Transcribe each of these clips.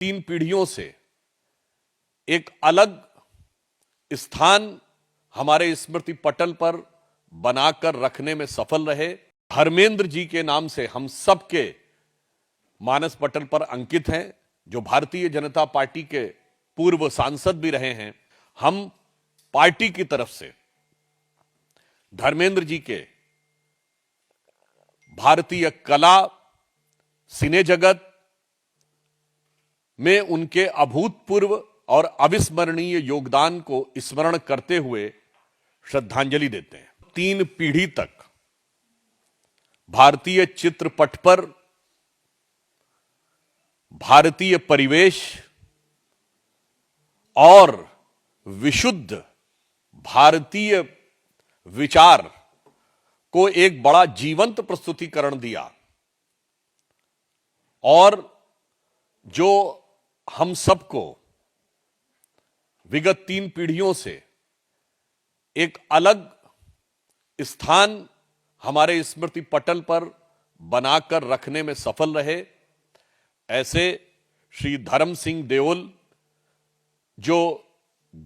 3 पीढ़ियों से एक अलग स्थान हमारे स्मृति पटल पर बनाकर रखने में सफल रहे। धर्मेंद्र जी के नाम से हम सबके मानस पटल पर अंकित हैं, जो भारतीय जनता पार्टी के पूर्व सांसद भी रहे हैं। हम पार्टी की तरफ से धर्मेंद्र जी के भारतीय कला, सिने जगत में उनके अभूतपूर्व और अविस्मरणीय योगदान को स्मरण करते हुए श्रद्धांजलि देते हैं। 3 पीढ़ी तक भारतीय चित्रपट पर भारतीय परिवेश और विशुद्ध भारतीय विचार को एक बड़ा जीवंत प्रस्तुतिकरण दिया, और जो हम सबको विगत 3 पीढ़ियों से एक अलग स्थान हमारे स्मृति पटल पर बनाकर रखने में सफल रहे। ऐसे श्री धर्म सिंह देओल, जो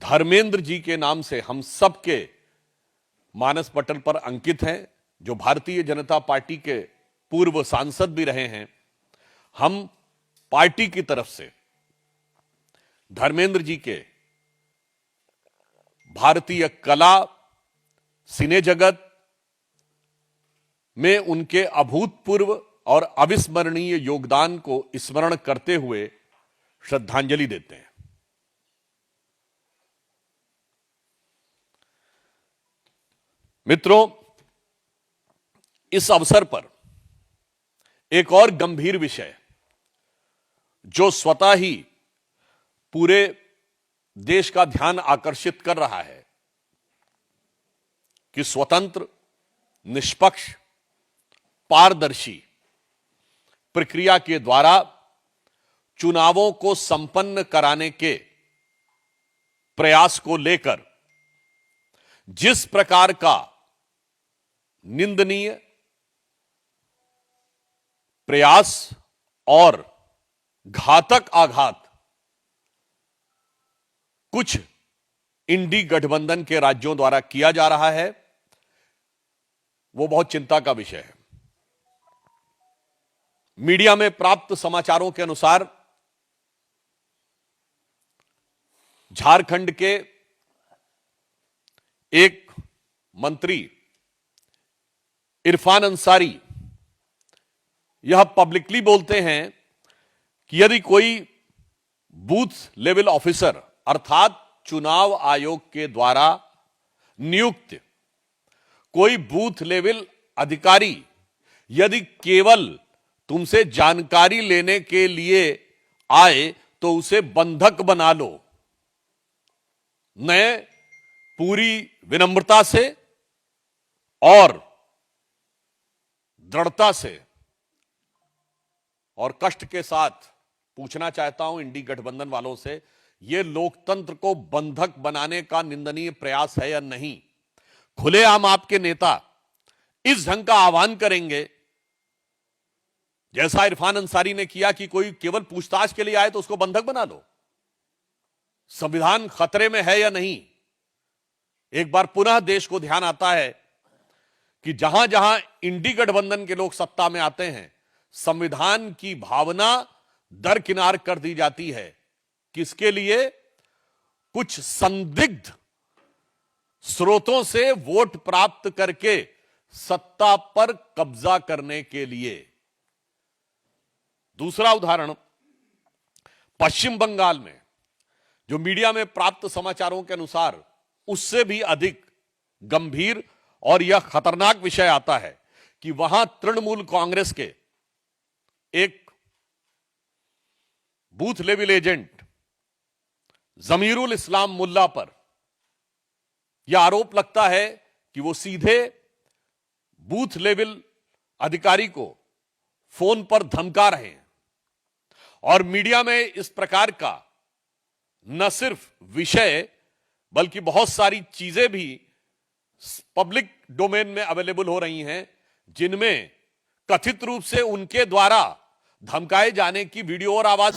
धर्मेंद्र जी के नाम से हम सबके मानस पटल पर अंकित हैं, जो भारतीय जनता पार्टी के पूर्व सांसद भी रहे हैं। हम पार्टी की तरफ से धर्मेंद्र जी के भारतीय कला, सिने जगत में उनके अभूतपूर्व और अविस्मरणीय योगदान को स्मरण करते हुए श्रद्धांजलि देते हैं। मित्रों, इस अवसर पर एक और गंभीर विषय जो स्वतः ही पूरे देश का ध्यान आकर्षित कर रहा है कि स्वतंत्र, निष्पक्ष, पारदर्शी प्रक्रिया के द्वारा चुनावों को संपन्न कराने के प्रयास को लेकर जिस प्रकार का निंदनीय प्रयास और घातक आघात कुछ इंडी गठबंधन के राज्यों द्वारा किया जा रहा है, वो बहुत चिंता का विषय है। मीडिया में प्राप्त समाचारों के अनुसार झारखंड के एक मंत्री इरफान अंसारी यह पब्लिकली बोलते हैं कि यदि कोई बूथ लेवल ऑफिसर अर्थात चुनाव आयोग के द्वारा नियुक्त कोई बूथ लेवल अधिकारी यदि केवल तुमसे जानकारी लेने के लिए आए तो उसे बंधक बना लो। मैं पूरी विनम्रता से और दृढ़ता से और कष्ट के साथ पूछना चाहता हूं इंडी गठबंधन वालों से, यह लोकतंत्र को बंधक बनाने का निंदनीय प्रयास है या नहीं? खुलेआम आपके नेता इस ढंग का आह्वान करेंगे जैसा इरफान अंसारी ने किया कि कोई केवल पूछताछ के लिए आए तो उसको बंधक बना लो? संविधान खतरे में है या नहीं? एक बार पुनः देश को ध्यान आता है कि जहां जहां इंडी गठबंधन के लोग सत्ता में आते हैं, संविधान की भावना दरकिनार कर दी जाती है। किसके लिए? कुछ संदिग्ध स्रोतों से वोट प्राप्त करके सत्ता पर कब्जा करने के लिए। दूसरा उदाहरण, पश्चिम बंगाल में जो मीडिया में प्राप्त समाचारों के अनुसार उससे भी अधिक गंभीर और यह खतरनाक विषय आता है कि वहां तृणमूल कांग्रेस के एक बूथ लेवल एजेंट जमीरुल इस्लाम मुल्ला पर यह आरोप लगता है कि वो सीधे बूथ लेवल अधिकारी को फोन पर धमका रहे हैं। और मीडिया में इस प्रकार का न सिर्फ विषय बल्कि बहुत सारी चीजें भी पब्लिक डोमेन में अवेलेबल हो रही हैं, जिनमें कथित रूप से उनके द्वारा धमकाए जाने की वीडियो और आवाज